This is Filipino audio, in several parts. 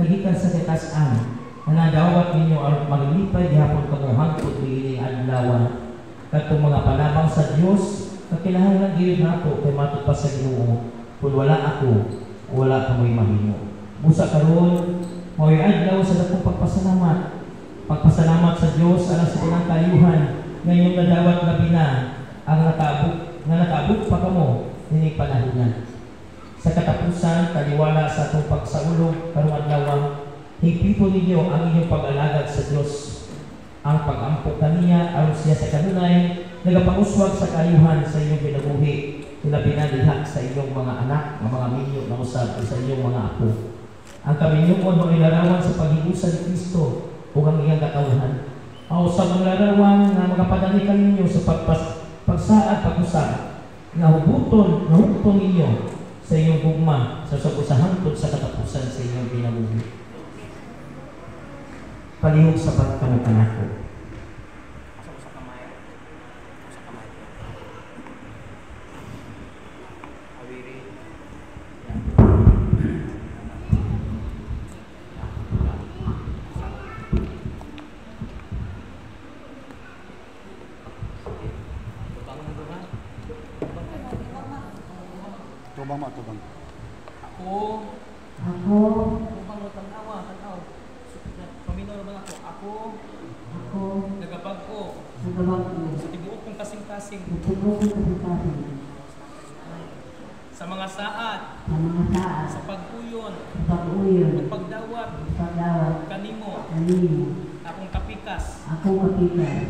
nagikan sa katasan, na nadawat ninyo ang maglipay gihapon kamo hangtod niining adlaw. Kadtong mga panabang sa Dios, kinahanglan gyud nato kay matud pa sa Ginoo. Kung wala ako, wala kamoy mahimo. Busa karon, mao'y adlaw sa dakong pagpasalamat. Pagpasalamat sa Dios alang sa ilang kayuhan ngayong nadawat gabi na ang nakaabot pa kamo nining panahon. Sa katapusan, kaliwala sa atong pagsaulog karong adlaw, higpito ninyo ang inyong pag-alagad sa Dios. Ang pag-ampok kaniya aron siya sa kanunay nagapanuswag sa kayuhan sa inyong kinabuhi, hilabi na diha sa inyong mga anak, mga minyo na usab sa inyong mga apo. Ang kaminyong mo ilarawan sa paghiusa ni Kristo ug ang iyang katawhan. Ang usab ang larawan nga magapadali kaninyo sa pagsaad pag-usab nga hubuton ninyo sa inyong gugma sa hangtod sa katapusan sa inyong kinabuhi. Palihog sapat ka ng kanako. Tubang. Ako. Tubang mo tanaw. Paminaw naman ako. Nagabag ko. Sa tibuok kong kasing-kasing. Sa mga saat. Sa pag-uyon. At pagdawat. Kanimo. Akong kapikas. Pangalan.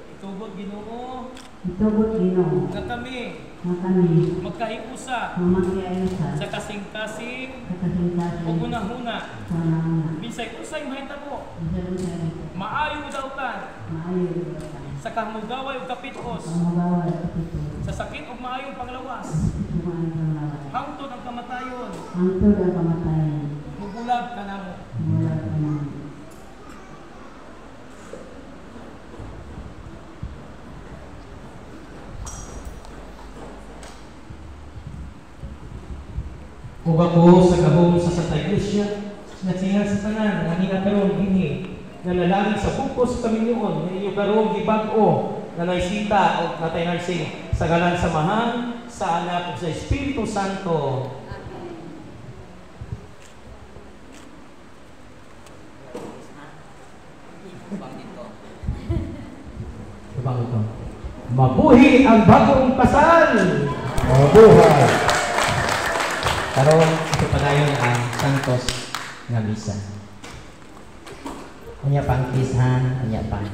Itubot Ginoo. Nga kami. Magkahiusa. Sa kasing-kasing. O hunahuna. Bisay usay mahitabo. Maayo dautan. Sa kahmugaway ug kapitos. Sa sakit ug maayong panglawas. Hangtod ang kamatayon. Mubulag ka namo. Ug ako sa gahom sa Santa Iglesia, nagsingal sa tanan nga ningakaron dinhi nga lalangit sa bukos Panginoon nga inyo karong gibag-o na naisita o natay narsing sa ngalan sa Mahal, sa Anak ug sa Espiritu Santo. Tubang ito. Mabuhi ang bagong kasal. Mabuhay. Karon ito padayon ang Santos nga misa. Anya pang kiss ha, anya pang